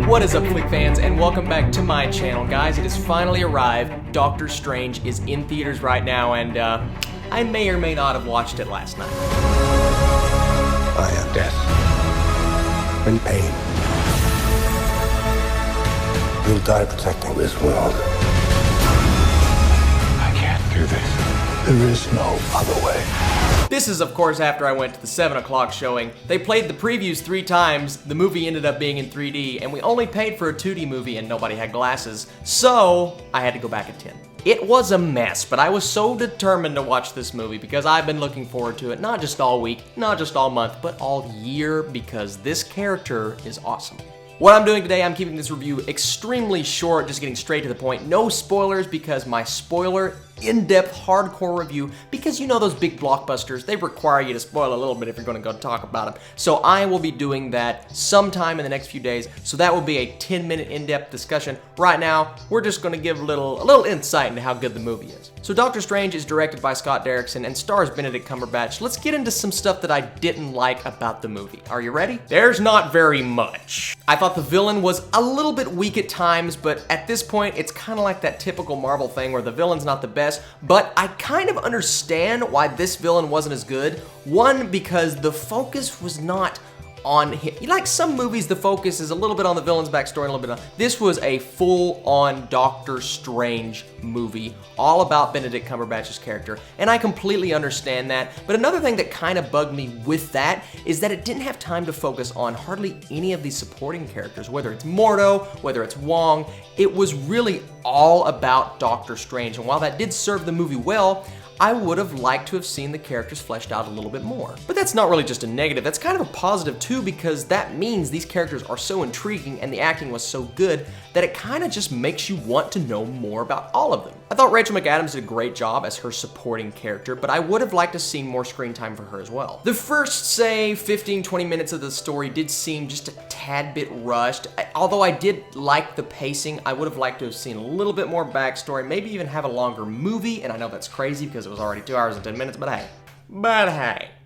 What is up, Flick fans, and welcome back to my channel. Guys, it has finally arrived. Doctor Strange is in theaters right now, and I may or may not have watched it last night. I am death and pain. You'll die protecting this world. I can't do this. There is no other way. This is, of course, after I went to the 7 o'clock showing. They played the previews 3 times, the movie ended up being in 3D, and we only paid for a 2D movie and nobody had glasses, so I had to go back at 10. It was a mess, but I was so determined to watch this movie because I've been looking forward to it, not just all week, not just all month, but all year, because this character is awesome. What I'm doing today, I'm keeping this review extremely short, just getting straight to the point. No spoilers, because my spoiler in-depth hardcore review, because you know those big blockbusters, they require you to spoil a little bit if you're going to go talk about them. So I will be doing that sometime in the next few days, so that will be a 10-minute in-depth discussion. Right now, we're just going to give a little insight into how good the movie is. So Doctor Strange is directed by Scott Derrickson and stars Benedict Cumberbatch. Let's get into some stuff that I didn't like about the movie. Are you ready? There's not very much. I thought the villain was a little bit weak at times, but at this point, it's kind of like that typical Marvel thing where the villain's not the best, but I kind of understand why this villain wasn't as good. One, because the focus was not on him. Like some movies, the focus is a little bit on the villain's backstory, a little bit on. This was a full-on Doctor Strange movie, all about Benedict Cumberbatch's character, and I completely understand that. But another thing that kind of bugged me with that is that it didn't have time to focus on hardly any of these supporting characters, whether it's Mordo, whether it's Wong. It was really all about Doctor Strange, and while that did serve the movie well, I would have liked to have seen the characters fleshed out a little bit more. But that's not really just a negative, that's kind of a positive too, because that means these characters are so intriguing and the acting was so good that it kind of just makes you want to know more about all of them. I thought Rachel McAdams did a great job as her supporting character, but I would have liked to see more screen time for her as well. The first, say, 15-20 minutes of the story did seem just a tad bit rushed. Although I did like the pacing, I would have liked to have seen a little bit more backstory, maybe even have a longer movie, and I know that's crazy because it was already 2 hours and 10 minutes, but hey.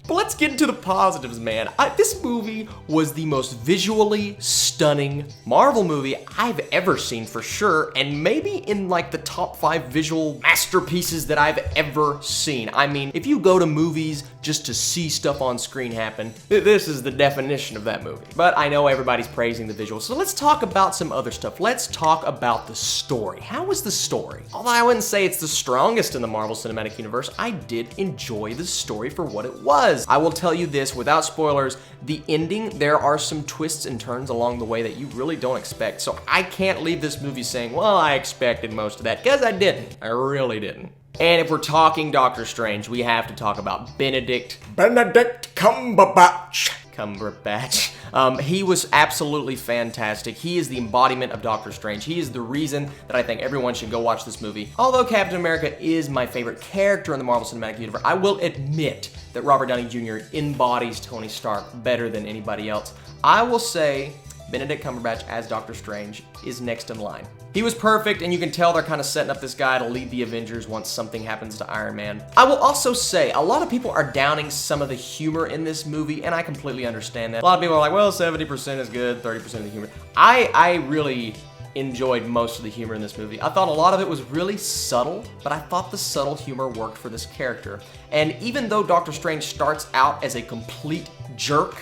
But let's get into the positives, man. This movie was the most visually stunning Marvel movie I've ever seen for sure, and maybe in like the top 5 visual masterpieces that I've ever seen. I mean, if you go to movies just to see stuff on screen happen, this is the definition of that movie. But I know everybody's praising the visuals, so let's talk about some other stuff. Let's talk about the story. How was the story? Although I wouldn't say it's the strongest in the Marvel Cinematic Universe, I did enjoy the story for what it was. I will tell you this without spoilers, the ending, there are some twists and turns along the way that you really don't expect. So I can't leave this movie saying, well, I expected most of that, because I didn't. I really didn't. And if we're talking Doctor Strange, we have to talk about Benedict Cumberbatch. He was absolutely fantastic. He is the embodiment of Doctor Strange. He is the reason that I think everyone should go watch this movie. Although Captain America is my favorite character in the Marvel Cinematic Universe, I will admit that Robert Downey Jr. embodies Tony Stark better than anybody else. I will say Benedict Cumberbatch as Doctor Strange is next in line. He was perfect, and you can tell they're kind of setting up this guy to lead the Avengers once something happens to Iron Man. I will also say, a lot of people are downing some of the humor in this movie, and I completely understand that. A lot of people are like, well, 70% is good, 30% of the humor. I really enjoyed most of the humor in this movie. I thought a lot of it was really subtle, but I thought the subtle humor worked for this character. And even though Doctor Strange starts out as a complete jerk,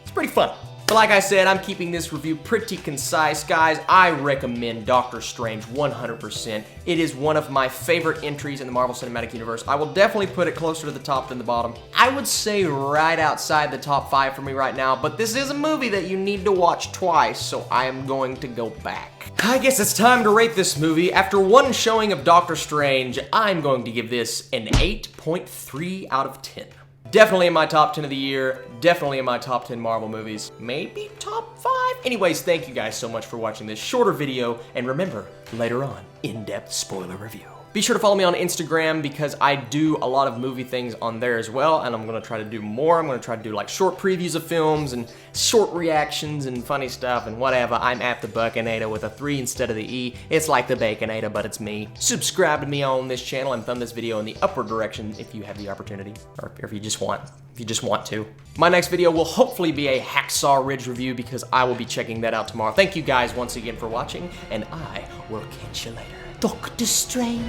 it's pretty fun. But like I said, I'm keeping this review pretty concise. Guys, I recommend Doctor Strange 100%. It is one of my favorite entries in the Marvel Cinematic Universe. I will definitely put it closer to the top than the bottom. I would say right outside the top 5 for me right now, but this is a movie that you need to watch twice, so I am going to go back. I guess it's time to rate this movie. After one showing of Doctor Strange, I'm going to give this an 8.3 out of 10. Definitely in my top 10 of the year, definitely in my top 10 Marvel movies, maybe top 5? Anyways, thank you guys so much for watching this shorter video, and remember, later on, in-depth spoiler review. Be sure to follow me on Instagram because I do a lot of movie things on there as well, and I'm gonna try to do more. I'm gonna try to do like short previews of films and short reactions and funny stuff and whatever. I'm at the Buckinator with a 3 instead of the E. It's like the Baconator, but it's me. Subscribe to me on this channel and thumb this video in the upward direction if you have the opportunity, or if you just want to. My next video will hopefully be a Hacksaw Ridge review because I will be checking that out tomorrow. Thank you guys once again for watching, and I will catch you later. Doctor Strange.